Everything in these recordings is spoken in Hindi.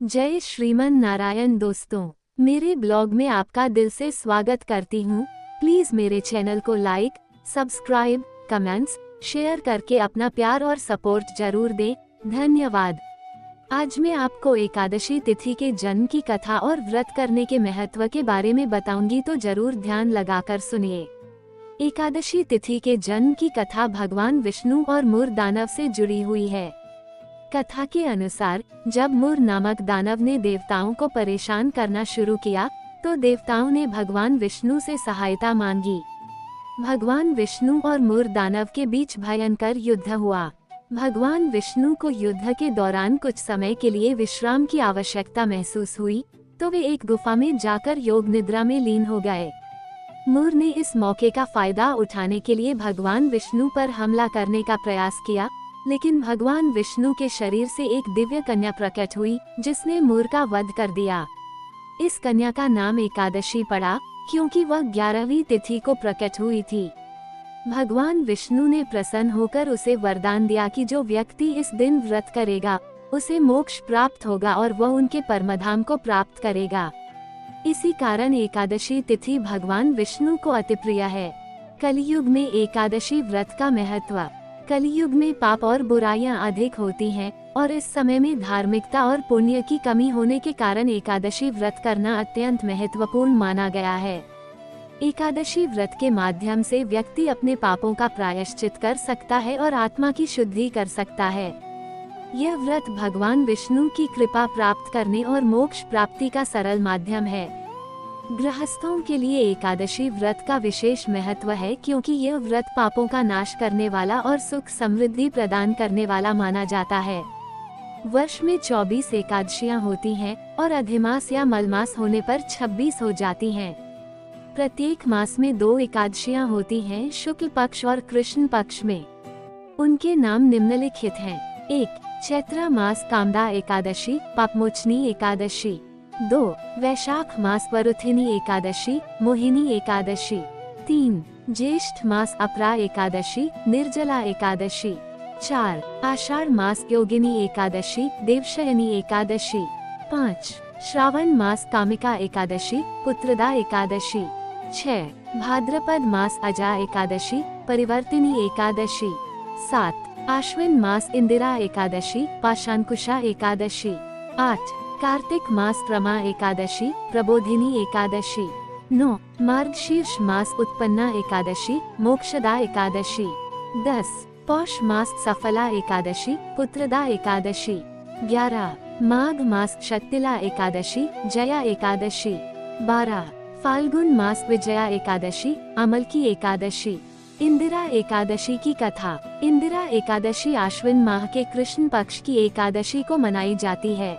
जय श्रीमन नारायण दोस्तों, मेरे ब्लॉग में आपका दिल से स्वागत करती हूँ। प्लीज मेरे चैनल को लाइक, सब्सक्राइब, कमेंट्स, शेयर करके अपना प्यार और सपोर्ट जरूर दें। धन्यवाद। आज मैं आपको एकादशी तिथि के जन्म की कथा और व्रत करने के महत्व के बारे में बताऊंगी, तो जरूर ध्यान लगाकर सुनिए। एकादशी तिथि के जन्म की कथा भगवान विष्णु और मुर दानव से जुड़ी हुई है। कथा के अनुसार जब मुर नामक दानव ने देवताओं को परेशान करना शुरू किया तो देवताओं ने भगवान विष्णु से सहायता मांगी। भगवान विष्णु और मुर दानव के बीच भयंकर युद्ध हुआ। भगवान विष्णु को युद्ध के दौरान कुछ समय के लिए विश्राम की आवश्यकता महसूस हुई, तो वे एक गुफा में जाकर योग निद्रा में लीन हो गए। मुर ने इस मौके का फायदा उठाने के लिए भगवान विष्णु पर हमला करने का प्रयास किया, लेकिन भगवान विष्णु के शरीर से एक दिव्य कन्या प्रकट हुई जिसने मुर का वध कर दिया। इस कन्या का नाम एकादशी पड़ा क्योंकि वह 11वीं तिथि को प्रकट हुई थी। भगवान विष्णु ने प्रसन्न होकर उसे वरदान दिया कि जो व्यक्ति इस दिन व्रत करेगा उसे मोक्ष प्राप्त होगा और वह उनके परमधाम को प्राप्त करेगा। इसी कारण एकादशी तिथि भगवान विष्णु को अति प्रिय है। कलियुग में एकादशी व्रत का महत्व। कलियुग में पाप और बुराइयां अधिक होती हैं और इस समय में धार्मिकता और पुण्य की कमी होने के कारण एकादशी व्रत करना अत्यंत महत्वपूर्ण माना गया है। एकादशी व्रत के माध्यम से व्यक्ति अपने पापों का प्रायश्चित कर सकता है और आत्मा की शुद्धि कर सकता है। यह व्रत भगवान विष्णु की कृपा प्राप्त करने और मोक्ष प्राप्ति का सरल माध्यम है। गृहस्थों के लिए एकादशी व्रत का विशेष महत्व है क्योंकि यह व्रत पापों का नाश करने वाला और सुख समृद्धि प्रदान करने वाला माना जाता है। वर्ष में 24 एकादशियां होती हैं और अधिमास या मलमास होने पर 26 हो जाती हैं। प्रत्येक मास में 2 एकादशियां होती हैं, शुक्ल पक्ष और कृष्ण पक्ष में। उनके नाम निम्नलिखित हैं। 1. चैत्र मास कामदा एकादशी, पापमोचनी एकादशी। 2. वैशाख मास वरुथिनी एकादशी, मोहिनी एकादशी। 3. ज्येष्ठ मास अपरा एकादशी, निर्जला एकादशी। 4. आषाढ़ मास योगिनी एकादशी, देवशयनी एकादशी। 5. श्रावण मास कामिका एकादशी, पुत्रदा एकादशी। 6. भाद्रपद मास अजा एकादशी, परिवर्तिनी एकादशी। 7. आश्विन मास इंदिरा एकादशी, पाशांकुशा एकादशी। 8. कार्तिक मास प्रमा एकादशी, प्रबोधिनी एकादशी। 9. मार्गशीर्ष मास उत्पन्ना एकादशी, मोक्षदा एकादशी। 10. पौष मास सफला एकादशी, पुत्रदा एकादशी। 11. माघ मास शक्तिला एकादशी, जया एकादशी। 12. फाल्गुन मास विजया एकादशी, अमल की एकादशी। इंदिरा एकादशी की कथा। इंदिरा एकादशी आश्विन माह के कृष्ण पक्ष की एकादशी को मनाई जाती है।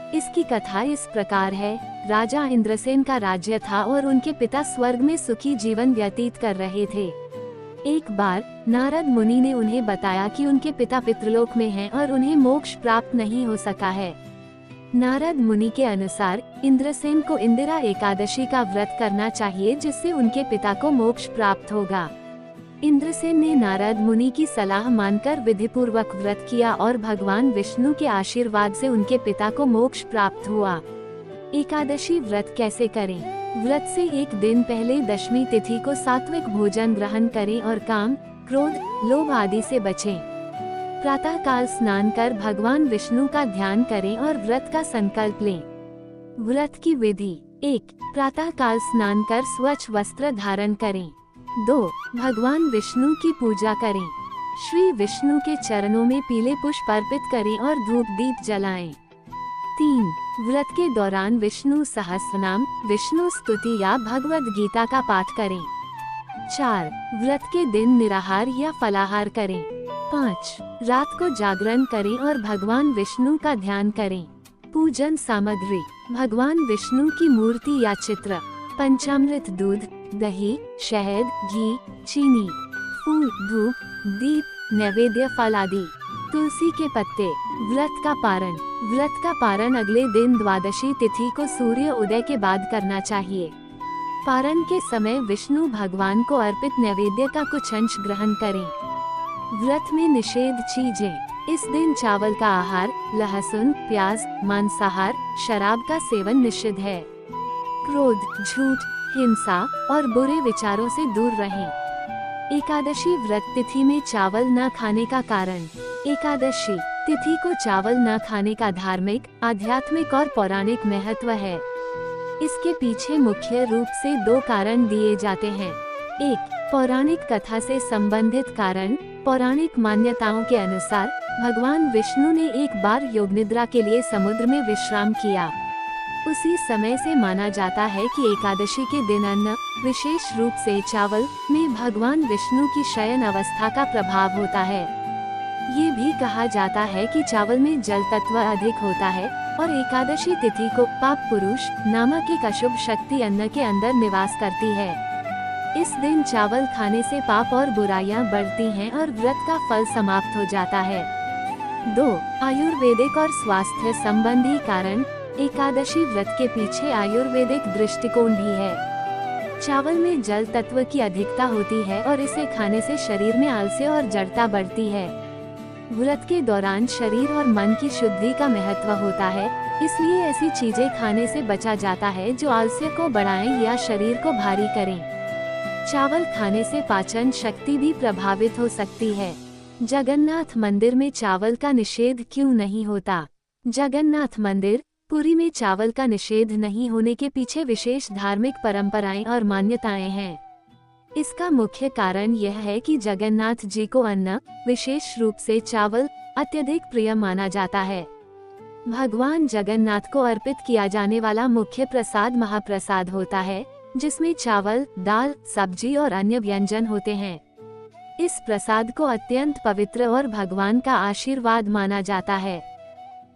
इसकी कथा इस प्रकार है। राजा इंद्रसेन का राज्य था और उनके पिता स्वर्ग में सुखी जीवन व्यतीत कर रहे थे। एक बार नारद मुनि ने उन्हें बताया कि उनके पिता पितृलोक में हैं और उन्हें मोक्ष प्राप्त नहीं हो सका है। नारद मुनि के अनुसार इंद्रसेन को इंदिरा एकादशी का व्रत करना चाहिए जिससे उनके पिता को मोक्ष प्राप्त होगा। इंद्रसेन ने नारद मुनि की सलाह मानकर विधिपूर्वक व्रत किया और भगवान विष्णु के आशीर्वाद से उनके पिता को मोक्ष प्राप्त हुआ। एकादशी व्रत कैसे करें? व्रत से एक दिन पहले दशमी तिथि को सात्विक भोजन ग्रहण करें और काम, क्रोध, लोभ आदि से बचें। प्रातः काल स्नान कर भगवान विष्णु का ध्यान करें और व्रत का संकल्प लें। व्रत की विधि। 1. प्रातः काल स्नान कर स्वच्छ वस्त्र धारण करें। 2. भगवान विष्णु की पूजा करें। श्री विष्णु के चरणों में पीले पुष्प अर्पित करें और धूप दीप जलाएं। 3. व्रत के दौरान विष्णु सहस्रनाम, विष्णु स्तुति या भगवद गीता का पाठ करें। 4. व्रत के दिन निराहार या फलाहार करें। 5. रात को जागरण करें और भगवान विष्णु का ध्यान करें। पूजन सामग्री। भगवान विष्णु की मूर्ति या चित्र, पंचामृत, दूध, दही, शहद, घी, चीनी, फूल, धूप, दीप, नैवेद्य, फल आदि। तुलसी के पत्ते। व्रत का पारण। व्रत का पारण अगले दिन द्वादशी तिथि को सूर्य उदय के बाद करना चाहिए। पारण के समय विष्णु भगवान को अर्पित नैवेद्य का कुछ अंश ग्रहण करें। व्रत में निषेध चीजें। इस दिन चावल का आहार, लहसुन, प्याज, मांसाहार, शराब का सेवन निषिद्ध है। क्रोध, झूठ, हिंसा और बुरे विचारों से दूर रहें। एकादशी व्रत तिथि में चावल न खाने का कारण। एकादशी तिथि को चावल न खाने का धार्मिक, आध्यात्मिक और पौराणिक महत्व है। इसके पीछे मुख्य रूप से 2 कारण दिए जाते हैं। 1. पौराणिक कथा से संबंधित कारण। पौराणिक मान्यताओं के अनुसार भगवान विष्णु ने एक बार योग निद्रा के लिए समुद्र में विश्राम किया। उसी समय से माना जाता है कि एकादशी के दिन अन्न, विशेष रूप से चावल, में भगवान विष्णु की शयन अवस्था का प्रभाव होता है। ये भी कहा जाता है कि चावल में जल तत्व अधिक होता है और एकादशी तिथि को पाप पुरुष नामक एक अशुभ शक्ति अन्न के अंदर निवास करती है। इस दिन चावल खाने से पाप और बुराइयां बढ़ती हैं और व्रत का फल समाप्त हो जाता है। 2. आयुर्वेदिक और स्वास्थ्य संबंधी कारण। एकादशी व्रत के पीछे आयुर्वेदिक दृष्टिकोण भी है। चावल में जल तत्व की अधिकता होती है और इसे खाने से शरीर में आलस्य और जड़ता बढ़ती है। व्रत के दौरान शरीर और मन की शुद्धि का महत्व होता है, इसलिए ऐसी चीजें खाने से बचा जाता है जो आलस्य को बढ़ाएं या शरीर को भारी करें। चावल खाने से पाचन शक्ति भी प्रभावित हो सकती है। जगन्नाथ मंदिर में चावल का निषेध क्यों नहीं होता? जगन्नाथ मंदिर, पुरी में चावल का निषेध नहीं होने के पीछे विशेष धार्मिक परंपराएं और मान्यताएं हैं। इसका मुख्य कारण यह है कि जगन्नाथ जी को अन्न, विशेष रूप से चावल, अत्यधिक प्रिय माना जाता है। भगवान जगन्नाथ को अर्पित किया जाने वाला मुख्य प्रसाद महाप्रसाद होता है, जिसमें चावल, दाल, सब्जी और अन्य व्यंजन होते हैं। इस प्रसाद को अत्यंत पवित्र और भगवान का आशीर्वाद माना जाता है।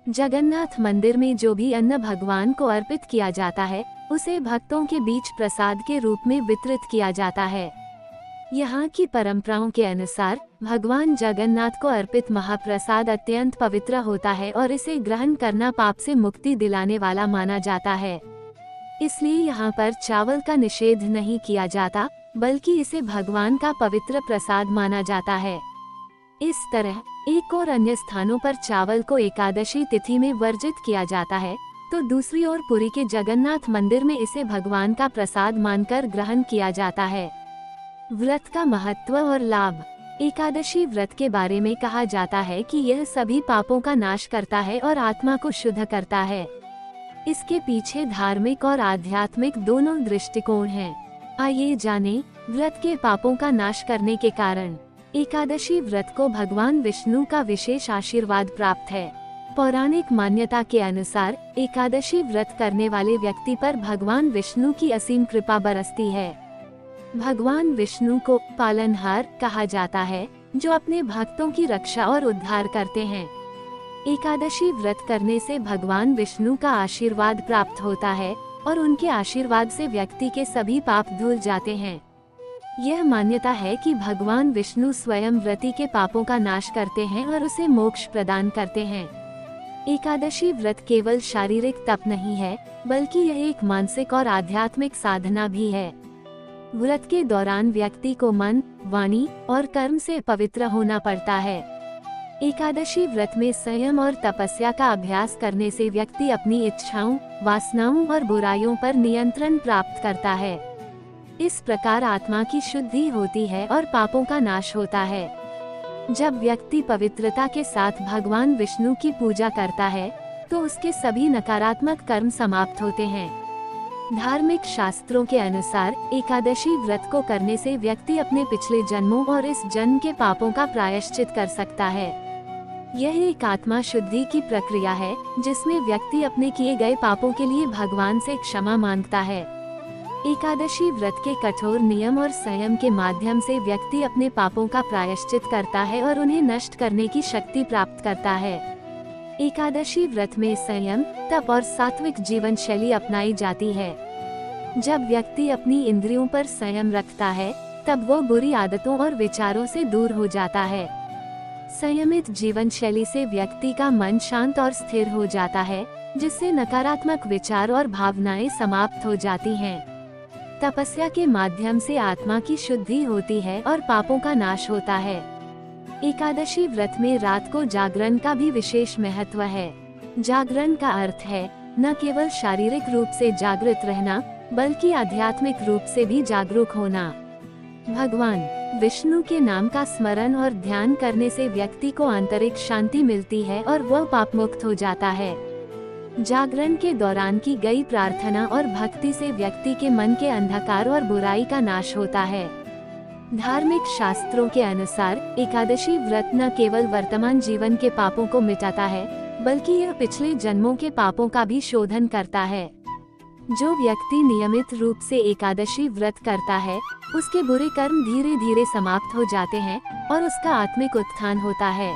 जगन्नाथ मंदिर में जो भी अन्न भगवान को अर्पित किया जाता है, उसे भक्तों के बीच प्रसाद के रूप में वितरित किया जाता है। यहाँ की परंपराओं के अनुसार भगवान जगन्नाथ को अर्पित महाप्रसाद अत्यंत पवित्र होता है और इसे ग्रहण करना पाप से मुक्ति दिलाने वाला माना जाता है। इसलिए यहाँ पर चावल का निषेध नहीं किया जाता, बल्कि इसे भगवान का पवित्र प्रसाद माना जाता है। इस तरह एक और अन्य स्थानों पर चावल को एकादशी तिथि में वर्जित किया जाता है, तो दूसरी ओर पुरी के जगन्नाथ मंदिर में इसे भगवान का प्रसाद मानकर ग्रहण किया जाता है। व्रत का महत्व और लाभ। एकादशी व्रत के बारे में कहा जाता है कि यह सभी पापों का नाश करता है और आत्मा को शुद्ध करता है। इसके पीछे धार्मिक और आध्यात्मिक दोनों दृष्टिकोण हैं। आइए जानें व्रत के पापों का नाश करने के कारण। एकादशी व्रत को भगवान विष्णु का विशेष आशीर्वाद प्राप्त है। पौराणिक मान्यता के अनुसार एकादशी व्रत करने वाले व्यक्ति पर भगवान विष्णु की असीम कृपा बरसती है। भगवान विष्णु को पालनहार कहा जाता है, जो अपने भक्तों की रक्षा और उद्धार करते हैं। एकादशी व्रत करने से भगवान विष्णु का आशीर्वाद प्राप्त होता है और उनके आशीर्वाद से व्यक्ति के सभी पाप धुल जाते हैं। यह मान्यता है कि भगवान विष्णु स्वयं व्रती के पापों का नाश करते हैं और उसे मोक्ष प्रदान करते हैं। एकादशी व्रत केवल शारीरिक तप नहीं है, बल्कि यह एक मानसिक और आध्यात्मिक साधना भी है। व्रत के दौरान व्यक्ति को मन, वाणी और कर्म से पवित्र होना पड़ता है। एकादशी व्रत में संयम और तपस्या का अभ्यास करने से व्यक्ति अपनी इच्छाओं, वासनाओं और बुराइयों पर नियंत्रण प्राप्त करता है। इस प्रकार आत्मा की शुद्धि होती है और पापों का नाश होता है। जब व्यक्ति पवित्रता के साथ भगवान विष्णु की पूजा करता है, तो उसके सभी नकारात्मक कर्म समाप्त होते हैं। धार्मिक शास्त्रों के अनुसार एकादशी व्रत को करने से व्यक्ति अपने पिछले जन्मों और इस जन्म के पापों का प्रायश्चित कर सकता है। यह एक आत्मा शुद्धि की प्रक्रिया है, जिसमें व्यक्ति अपने किए गए पापों के लिए भगवान से क्षमा मांगता है। एकादशी व्रत के कठोर नियम और संयम के माध्यम से व्यक्ति अपने पापों का प्रायश्चित करता है और उन्हें नष्ट करने की शक्ति प्राप्त करता है। एकादशी व्रत में संयम, तप और सात्विक जीवन शैली अपनाई जाती है। जब व्यक्ति अपनी इंद्रियों पर संयम रखता है, तब वो बुरी आदतों और विचारों से दूर हो जाता है। संयमित जीवन शैली से व्यक्ति का मन शांत और स्थिर हो जाता है, जिससे नकारात्मक विचार और भावनाएं समाप्त हो जाती हैं। तपस्या के माध्यम से आत्मा की शुद्धि होती है और पापों का नाश होता है। एकादशी व्रत में रात को जागरण का भी विशेष महत्व है। जागरण का अर्थ है न केवल शारीरिक रूप से जागृत रहना, बल्कि आध्यात्मिक रूप से भी जागरूक होना। भगवान विष्णु के नाम का स्मरण और ध्यान करने से व्यक्ति को आंतरिक शांति मिलती है और वह पाप मुक्त हो जाता है। जागरण के दौरान की गई प्रार्थना और भक्ति से व्यक्ति के मन के अंधकार और बुराई का नाश होता है। धार्मिक शास्त्रों के अनुसार एकादशी व्रत न केवल वर्तमान जीवन के पापों को मिटाता है, बल्कि यह पिछले जन्मों के पापों का भी शोधन करता है। जो व्यक्ति नियमित रूप से एकादशी व्रत करता है, उसके बुरे कर्म धीरे धीरे समाप्त हो जाते हैं और उसका आत्मिक उत्थान होता है।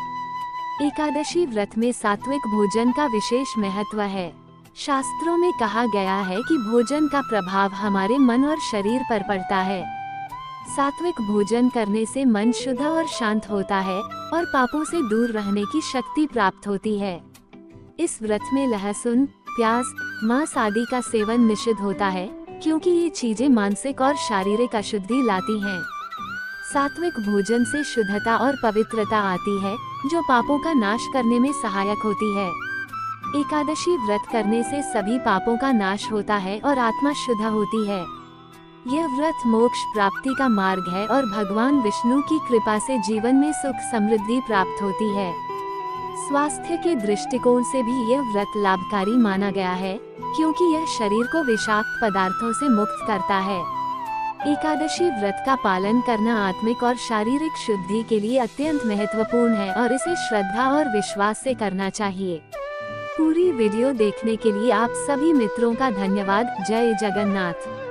एकादशी व्रत में सात्विक भोजन का विशेष महत्व है। शास्त्रों में कहा गया है कि भोजन का प्रभाव हमारे मन और शरीर पर पड़ता है। सात्विक भोजन करने से मन शुद्ध और शांत होता है और पापों से दूर रहने की शक्ति प्राप्त होती है। इस व्रत में लहसुन, प्याज, मांस आदि का सेवन निषिद्ध होता है, क्योंकि ये चीजें मानसिक और शारीरिक अशुद्धि लाती हैं। सात्विक भोजन से शुद्धता और पवित्रता आती है, जो पापों का नाश करने में सहायक होती है। एकादशी व्रत करने से सभी पापों का नाश होता है और आत्मा शुद्ध होती है। यह व्रत मोक्ष प्राप्ति का मार्ग है और भगवान विष्णु की कृपा से जीवन में सुख समृद्धि प्राप्त होती है। स्वास्थ्य के दृष्टिकोण से भी यह व्रत लाभकारी माना गया है, क्योंकि यह शरीर को विषाक्त पदार्थों से मुक्त करता है। एकादशी व्रत का पालन करना आत्मिक और शारीरिक शुद्धि के लिए अत्यंत महत्वपूर्ण है और इसे श्रद्धा और विश्वास से करना चाहिए। पूरी वीडियो देखने के लिए आप सभी मित्रों का धन्यवाद। जय जगन्नाथ।